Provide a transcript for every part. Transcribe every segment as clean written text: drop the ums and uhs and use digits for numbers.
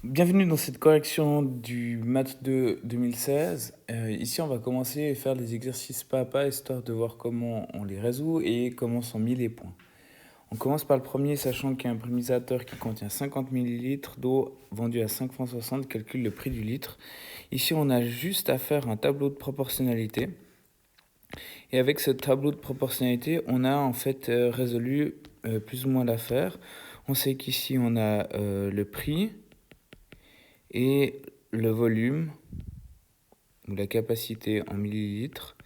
Bienvenue dans cette correction du maths 2 2016. Ici, on va commencer à faire les exercices pas à pas, histoire de voir comment on les résout et comment sont mis les points. On commence par le premier, sachant qu'un brumisateur qui contient 50 millilitres d'eau vendue à 5 francs 60 calcule le prix du litre. Ici, on a juste à faire un tableau de proportionnalité. Et avec ce tableau de proportionnalité, on a en fait résolu plus ou moins l'affaire. On sait qu'ici, on a le prix et le volume ou la capacité en millilitres.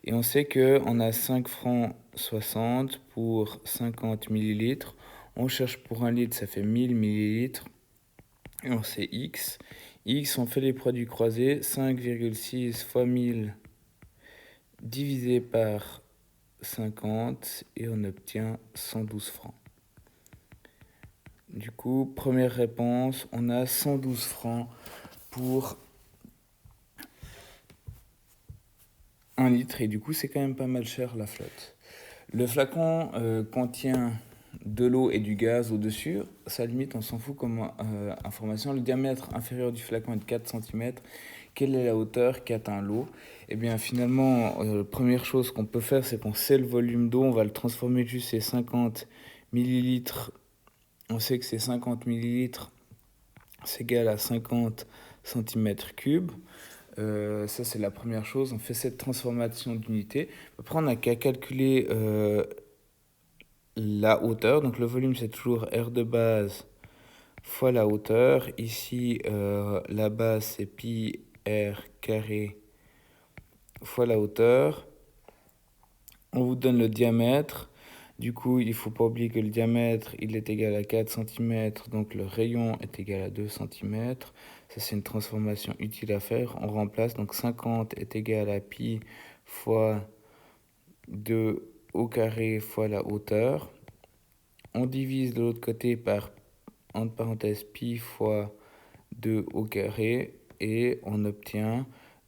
Et on sait qu'on a 5 francs 60 pour 50 millilitres. On cherche pour un litre, ça fait 1000 millilitres. Et on sait X. X, on fait les produits croisés. 5,6 fois 1000 divisé par 50 et on obtient 112 francs. Du coup, première réponse, on a 112 francs pour 1 litre et du coup c'est quand même pas mal cher la flotte. Le flacon contient de l'eau et du gaz au-dessus. Ça limite, on s'en fout comme information. Le diamètre inférieur du flacon est de 4 cm. Quelle est la hauteur qu'atteint l'eau? Eh bien finalement, première chose qu'on peut faire, c'est qu'on sait le volume d'eau. On va le transformer juste ces 50 millilitres. On sait que c'est 50 millilitres, c'est égal à 50 cm3. Ça, c'est la première chose. On fait cette transformation d'unité. Après, on n'a qu'à calculer la hauteur. Donc, le volume, c'est toujours R de base fois la hauteur. Ici, la base, c'est pi R carré fois la hauteur. On vous donne le diamètre. Du coup, il ne faut pas oublier que le diamètre, il est égal à 4 cm. Donc, le rayon est égal à 2 cm. Ça, c'est une transformation utile à faire. On remplace. Donc, 50 est égal à pi fois 2 au carré fois la hauteur. On divise de l'autre côté par, entre parenthèses, pi fois 2 au carré. Et on obtient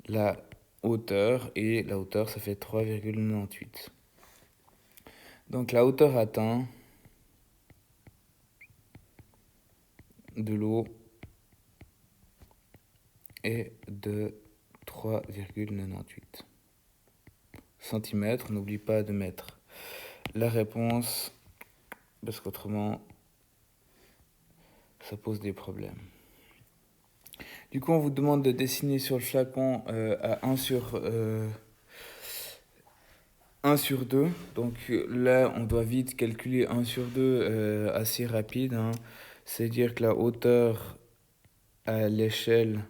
la hauteur. Et la hauteur, ça fait 3,98. Donc la hauteur atteinte de l'eau est de 3,98 cm. N'oublie pas de mettre la réponse parce qu'autrement ça pose des problèmes. Du coup, on vous demande de dessiner sur le flacon à 1 sur 2. Donc là, on doit vite calculer 1 sur 2 assez rapide. C'est-à-dire que la hauteur à l'échelle,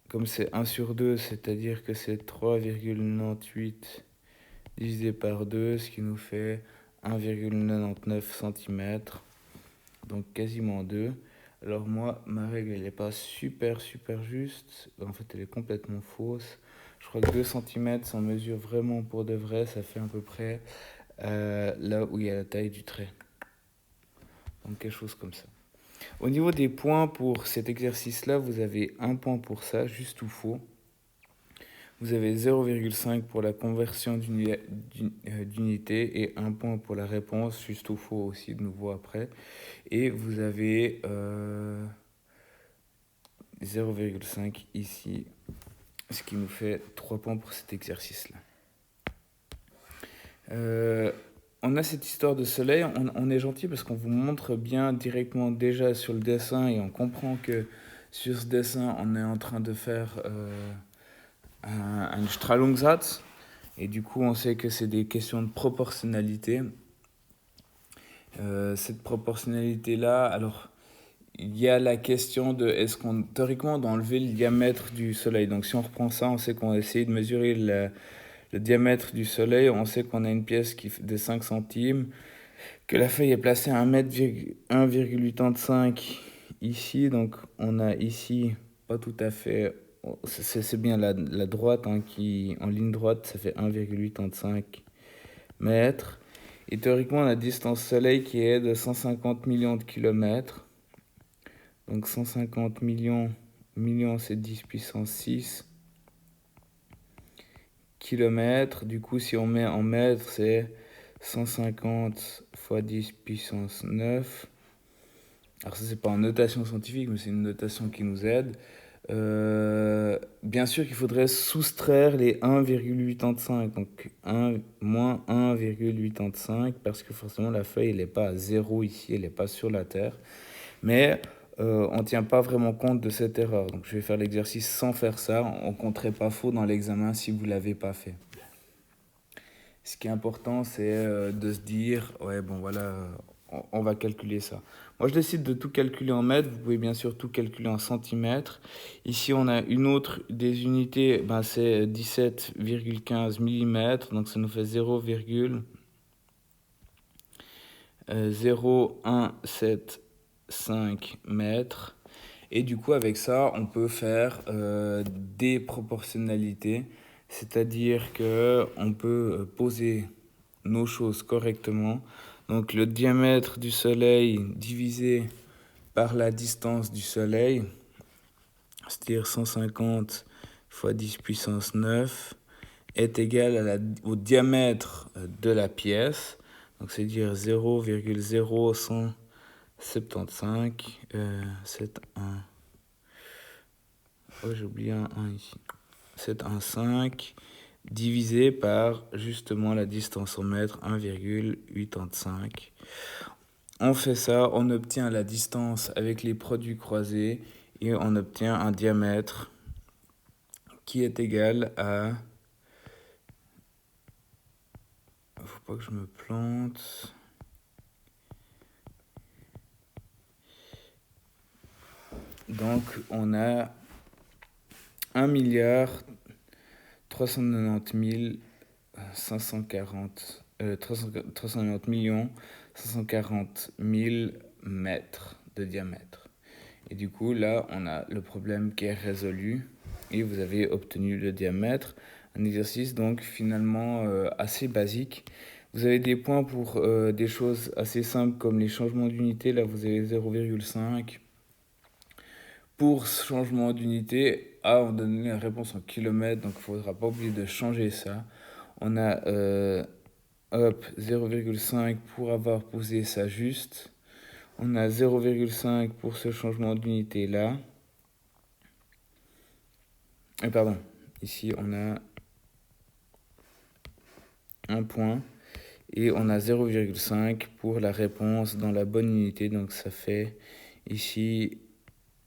comme c'est 1 sur 2, c'est-à-dire que c'est 3,98 divisé par 2, ce qui nous fait 1,99 cm. Donc quasiment 2. Alors moi, ma règle, elle n'est pas super juste. En fait, elle est complètement fausse. Je crois que 2 cm, si on mesure vraiment pour de vrai, ça fait à peu près là où il y a la taille du trait. Donc quelque chose comme ça. Au niveau des points pour cet exercice-là, vous avez un point pour ça, juste ou faux. Vous avez 0,5 pour la conversion d'unité et un point pour la réponse, juste ou faux aussi, de nouveau après. Et vous avez 0,5 ici, ce qui nous fait 3 points pour cet exercice-là. On a cette histoire de soleil, on est gentil parce qu'on vous montre bien directement déjà sur le dessin et on comprend que sur ce dessin, on est en train de faire un Strahlungssatz. Et du coup, on sait que c'est des questions de proportionnalité. Cette proportionnalité-là, alors, il y a la question de est-ce qu'on, théoriquement, on doit enlever le diamètre du Soleil. Donc, si on reprend ça, on sait qu'on va essayer de mesurer le diamètre du Soleil. On sait qu'on a une pièce qui fait de 5 centimes, que la feuille est placée à 1,85 ici. Donc, on a ici, pas tout à fait, c'est bien la droite qui, en ligne droite, ça fait 1,85 mètres. Et théoriquement, la distance Soleil qui est de 150 millions de kilomètres. Donc 150 millions, c'est 10 puissance 6 kilomètres. Du coup, si on met en mètres, c'est 150 fois 10 puissance 9. Alors ça, c'est pas en notation scientifique, mais c'est une notation qui nous aide. Bien sûr qu'il faudrait soustraire les 1,85, donc 1, moins 1,85, parce que forcément la feuille, elle n'est pas à 0 ici, elle n'est pas sur la Terre. Mais on ne tient pas vraiment compte de cette erreur. Donc je vais faire l'exercice sans faire ça. On ne compterait pas faux dans l'examen si vous ne l'avez pas fait. Ce qui est important, c'est de se dire, ouais, bon voilà, on va calculer ça. Moi, je décide de tout calculer en mètres. Vous pouvez bien sûr tout calculer en centimètres. Ici, on a une autre des unités, ben, c'est 17,15 mm. Donc, ça nous fait 0,0175 mètres. Et du coup, avec ça, on peut faire des proportionnalités. C'est-à-dire qu'on peut poser nos choses correctement. Donc le diamètre du Soleil divisé par la distance du Soleil, c'est-à-dire 150 fois 10 puissance 9, est égal au diamètre de la pièce. Donc c'est-à-dire 0,0175, 71. Oh, j'ai oublié un 1 ici. 715 divisé par justement la distance en mètres, 1,85. On fait ça, on obtient la distance avec les produits croisés et on obtient un diamètre qui est égal à... Faut pas que je me plante. Donc on a 1 milliard 390 540 390 millions 540 000 mètres de diamètre. Et du coup, là, on a le problème qui est résolu et vous avez obtenu le diamètre. Un exercice donc finalement assez basique. Vous avez des points pour des choses assez simples comme les changements d'unité. Là, vous avez 0,5. Pour ce changement d'unité, on donne la réponse en kilomètres, donc il ne faudra pas oublier de changer ça. On a 0,5 pour avoir posé ça juste. On a 0,5 pour ce changement d'unité là. Pardon, ici on a un point. Et on a 0,5 pour la réponse dans la bonne unité. Donc ça fait ici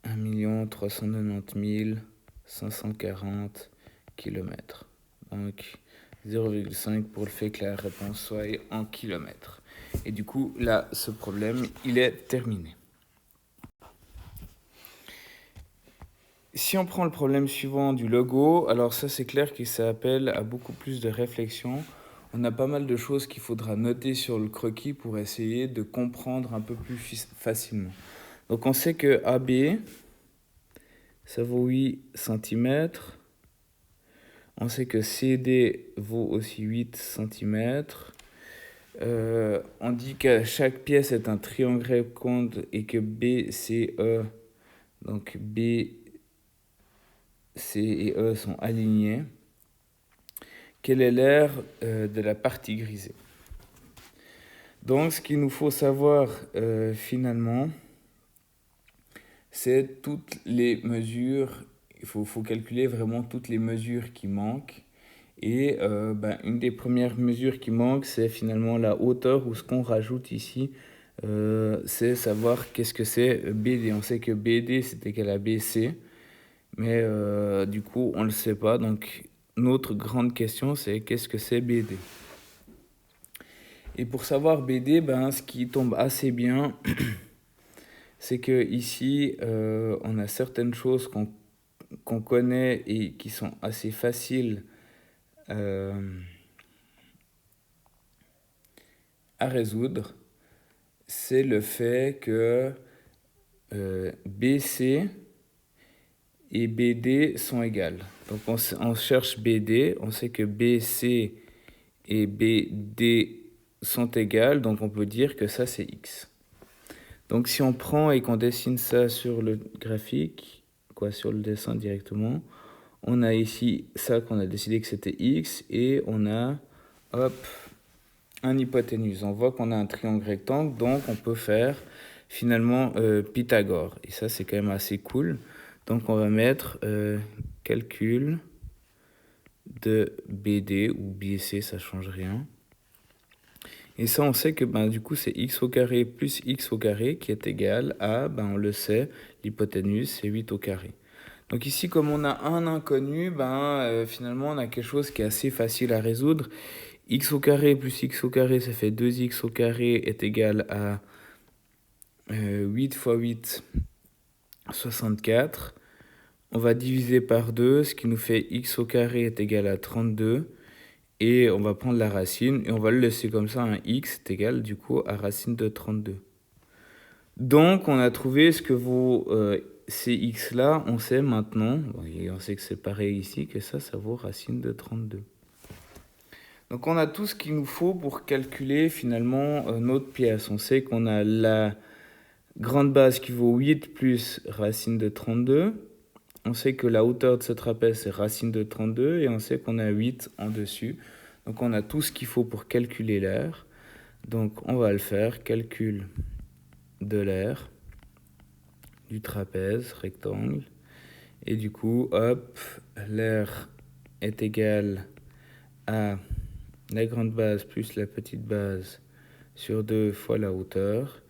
1 390 540 km. Donc 0,5 pour le fait que la réponse soit en kilomètres. Et du coup, là, ce problème, il est terminé. Si on prend le problème suivant du logo, alors ça c'est clair que ça appelle à beaucoup plus de réflexion. On a pas mal de choses qu'il faudra noter sur le croquis pour essayer de comprendre un peu plus facilement. Donc on sait que AB, ça vaut 8 cm. On sait que CD vaut aussi 8 cm. On dit que chaque pièce est un triangle rectangle et que BCE, donc B, C et E sont alignés. Quel est l'aire de la partie grisée? Donc ce qu'il nous faut savoir finalement, c'est toutes les mesures. Il faut calculer vraiment toutes les mesures qui manquent. Et une des premières mesures qui manquent, c'est finalement la hauteur, ou ce qu'on rajoute ici, c'est savoir qu'est-ce que c'est BD. On sait que BD c'est égal à BC, mais du coup on ne le sait pas. Donc notre grande question c'est qu'est-ce que c'est BD? Et pour savoir BD, ce qui tombe assez bien, c'est que ici on a certaines choses qu'on connaît et qui sont assez faciles à résoudre. C'est le fait que BC et BD sont égales. Donc on cherche BD, on sait que BC et BD sont égales, donc on peut dire que ça c'est X. Donc si on prend et qu'on dessine ça sur le graphique, sur le dessin directement, on a ici ça qu'on a décidé que c'était X et on a un hypoténuse. On voit qu'on a un triangle rectangle, donc on peut faire finalement Pythagore. Et ça, c'est quand même assez cool. Donc, on va mettre calcul de BD ou BC, ça change rien. Et ça, on sait que du coup, c'est x au carré plus x au carré qui est égal à, on le sait, l'hypoténuse, c'est 8 au carré. Donc ici, comme on a un inconnu, finalement, on a quelque chose qui est assez facile à résoudre. X au carré plus x au carré, ça fait 2x au carré est égal à 8 fois 8, 64. On va diviser par 2, ce qui nous fait x au carré est égal à 32. Et on va prendre la racine et on va le laisser comme ça, un x est égal du coup à racine de 32. Donc on a trouvé ce que vaut ces x là, on sait maintenant, et on sait que c'est pareil ici, que ça vaut racine de 32. Donc on a tout ce qu'il nous faut pour calculer finalement notre pièce. On sait qu'on a la grande base qui vaut 8 plus racine de 32. On sait que la hauteur de ce trapèze, c'est racine de 32, et on sait qu'on a 8 en dessus. Donc on a tout ce qu'il faut pour calculer l'aire. Donc on va le faire, calcul de l'aire, du trapèze, rectangle. Et du coup, hop, l'aire est égal à la grande base plus la petite base sur 2 fois la hauteur.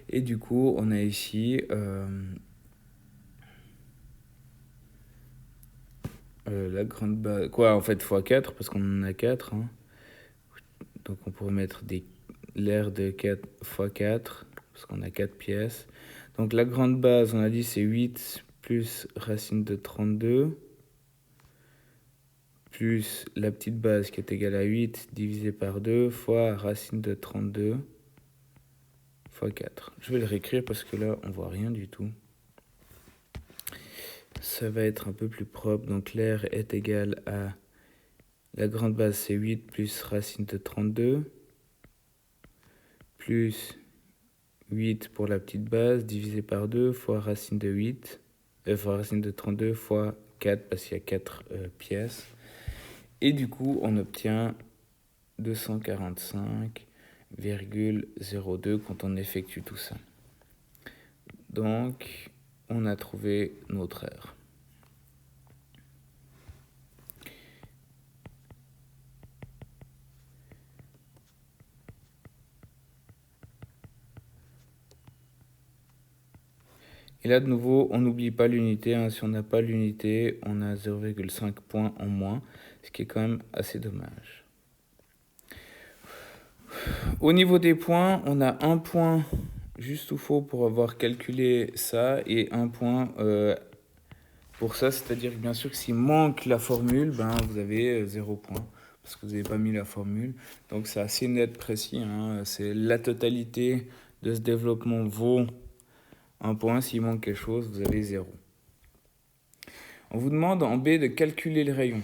Et du coup, on a ici... la grande base, en fait, x4, parce qu'on en a 4. Hein. Donc on pourrait mettre l'aire de 4 x 4, parce qu'on a 4 pièces. Donc la grande base, on a dit, c'est 8 plus racine de 32, plus la petite base qui est égale à 8 divisé par 2, fois racine de 32, fois 4. Je vais le réécrire parce que là, on voit rien du tout. Ça va être un peu plus propre. Donc l'aire est égal à... La grande base, c'est 8 plus racine de 32, plus 8 pour la petite base, divisé par 2, fois racine de 8, fois racine de 32, fois 4, parce qu'il y a 4 pièces. Et du coup, on obtient 245,02 quand on effectue tout ça. Donc, on a trouvé notre aire. Et là, de nouveau, on n'oublie pas l'unité. Hein. Si on n'a pas l'unité, on a 0,5 points en moins, ce qui est quand même assez dommage. Au niveau des points, on a un point juste ou faux pour avoir calculé ça et un point pour ça. C'est-à-dire que bien sûr que s'il manque la formule, vous avez 0 point parce que vous n'avez pas mis la formule. Donc c'est assez net, précis. Hein. C'est la totalité de ce développement vaut un point. S'il manque quelque chose, vous avez 0. On vous demande en B de calculer le rayon.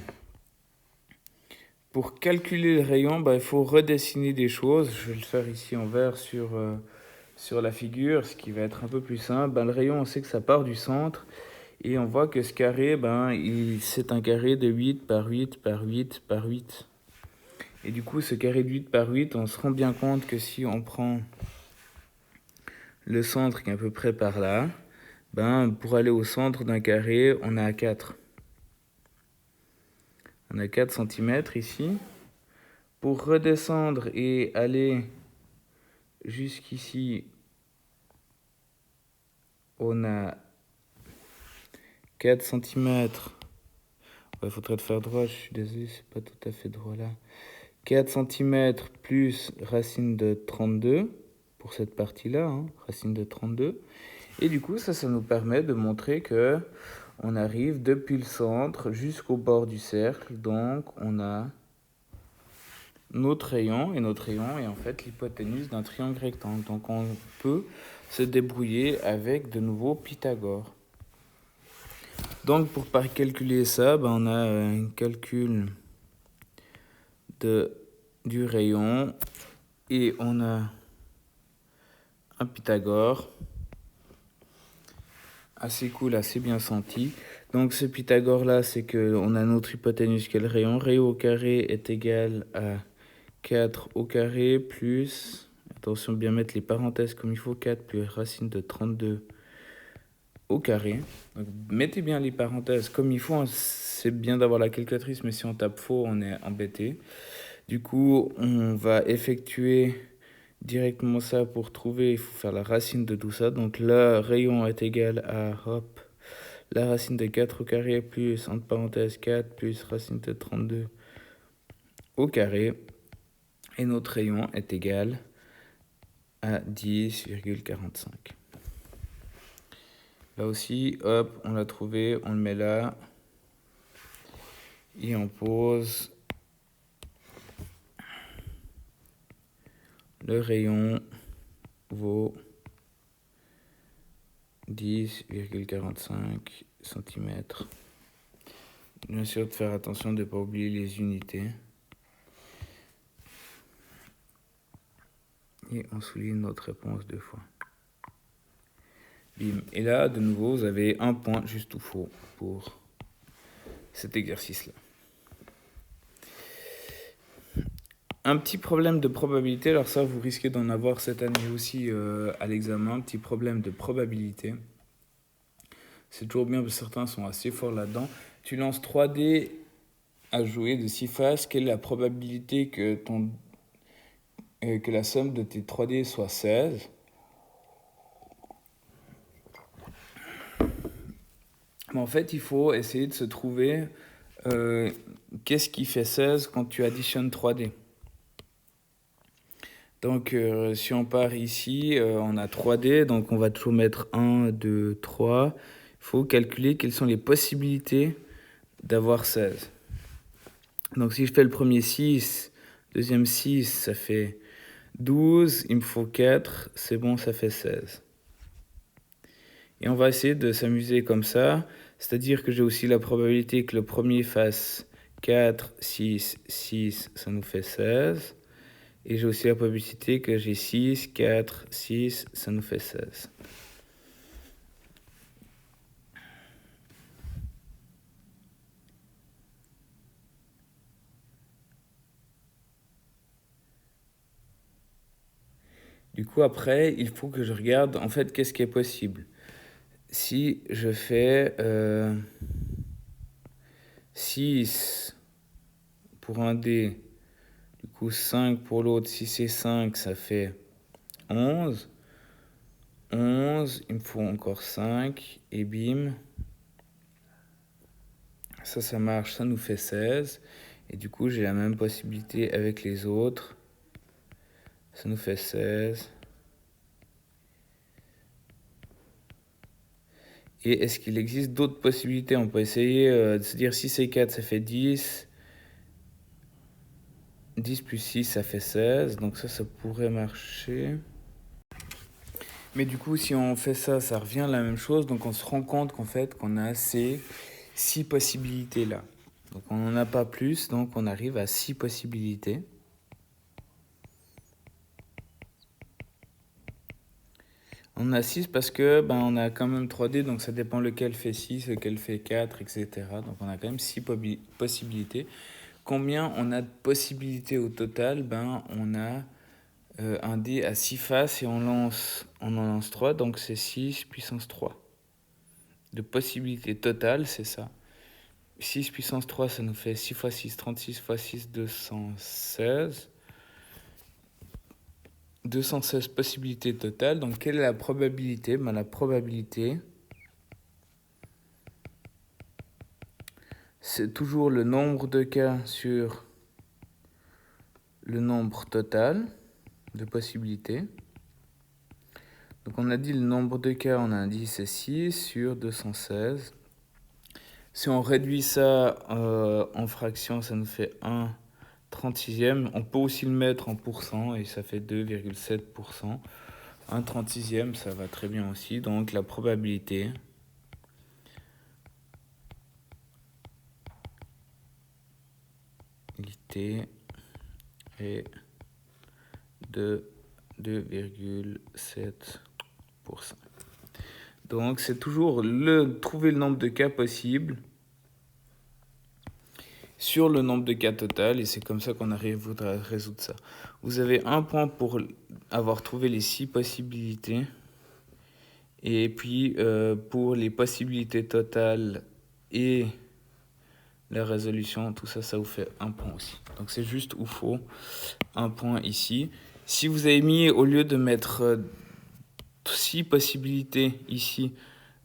Pour calculer le rayon, il faut redessiner des choses. Je vais le faire ici en vert sur la figure, ce qui va être un peu plus simple. Le rayon, on sait que ça part du centre. Et on voit que ce carré, c'est un carré de 8 par 8 par 8 par 8. Et du coup, ce carré de 8 par 8, on se rend bien compte que si on prend le centre qui est à peu près par là, pour aller au centre d'un carré, on a 4. On a 4 cm ici. Pour redescendre et aller jusqu'ici, on a 4 cm. Il faudrait le faire droit, je suis désolé, c'est pas tout à fait droit là. 4 cm plus racine de 32 pour cette partie-là, hein, racine de 32. Et du coup, ça nous permet de montrer que on arrive depuis le centre jusqu'au bord du cercle. Donc, on a notre rayon, et notre rayon est en fait l'hypoténuse d'un triangle rectangle. Donc, on peut se débrouiller avec de nouveau Pythagore. Donc, pour calculer ça, on a un calcul du rayon et on a un Pythagore assez cool, assez bien senti. Donc ce Pythagore là, c'est qu'on a notre hypoténuse qui est le rayon. Rayon au carré est égal à 4 au carré plus... Attention, bien mettre les parenthèses comme il faut. 4 plus racine de 32 au carré. Donc, mettez bien les parenthèses comme il faut, hein. C'est bien d'avoir la calculatrice, mais si on tape faux, on est embêté. Du coup, on va effectuer directement ça pour trouver, il faut faire la racine de tout ça. Donc le rayon est égal à, hop, la racine de 4 au carré plus, entre parenthèses, 4 plus racine de 32 au carré. Et notre rayon est égal à 10,45. Là aussi, hop, on l'a trouvé, on le met là. Et on pose le rayon vaut 10,45 cm. Bien sûr, de faire attention de ne pas oublier les unités. Et on souligne notre réponse 2 fois. Bim. Et là, de nouveau, vous avez un point juste ou faux pour cet exercice-là. Un petit problème de probabilité, alors ça, vous risquez d'en avoir cette année aussi à l'examen, un petit problème de probabilité. C'est toujours bien, parce que certains sont assez forts là-dedans. Tu lances 3 dés à jouer de 6 faces. Quelle est la probabilité que la somme de tes 3 dés soit 16 ? Mais en fait, il faut essayer de se trouver qu'est-ce qui fait 16 quand tu additionnes 3 dés. Donc, si on part ici, on a 3 dés, donc on va toujours mettre 1, 2, 3. Il faut calculer quelles sont les possibilités d'avoir 16. Donc, si je fais le premier 6, deuxième 6, ça fait 12. Il me faut 4, c'est bon, ça fait 16. Et on va essayer de s'amuser comme ça, c'est-à-dire que j'ai aussi la probabilité que le premier fasse 4, 6, 6, ça nous fait 16. Et j'ai aussi la probabilité que j'ai 6, 4, 6, ça nous fait 16. Du coup, après, il faut que je regarde, en fait, qu'est-ce qui est possible. Si je fais 6 pour un dé, du coup 5 pour l'autre, si c'est 5, ça fait 11. 11, il me faut encore 5, et bim. Ça marche, ça nous fait 16. Et du coup, j'ai la même possibilité avec les autres. Ça nous fait 16. Et est-ce qu'il existe d'autres possibilités? On peut essayer de se dire 6 et 4, ça fait 10. 10 plus 6, ça fait 16. Donc ça pourrait marcher. Mais du coup, si on fait ça, ça revient à la même chose. Donc on se rend compte qu'en fait, qu'on a ces 6 possibilités là. Donc on n'en a pas plus, donc on arrive à 6 possibilités. On a 6 parce que on a quand même 3D, donc ça dépend lequel fait 6, lequel fait 4, etc. Donc on a quand même 6 possibilités. Combien on a de possibilités au total? On a un dé à 6 faces et on en lance 3, donc c'est 6 puissance 3. De possibilités totales, c'est ça. 6 puissance 3, ça nous fait 6 fois 6, 36 fois 6, 216. 216 possibilités totales. Donc, quelle est la probabilité? La probabilité, c'est toujours le nombre de cas sur le nombre total de possibilités. Donc, on a dit le nombre de cas, on a dit c'est 6 sur 216. Si on réduit ça en fractions, ça nous fait 1 36e. On peut aussi le mettre en pourcent et ça fait 2,7%. 1 36e, ça va très bien aussi. Donc la probabilité est de 2,7%. Donc c'est toujours trouver le nombre de cas possibles sur le nombre de cas total et c'est comme ça qu'on arrive à résoudre ça. Vous avez un point pour avoir trouvé les 6 possibilités et puis pour les possibilités totales et la résolution, tout ça, ça vous fait un point aussi. Donc c'est juste ou faux, un point ici. Si vous avez mis, au lieu de mettre 6 possibilités ici,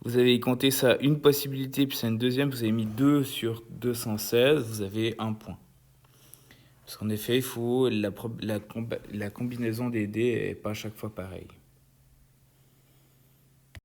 vous avez compté ça une possibilité, puis c'est une deuxième, vous avez mis 2 sur 216, vous avez un point. Parce qu'en effet, il faut la combinaison des dés n'est pas à chaque fois pareille.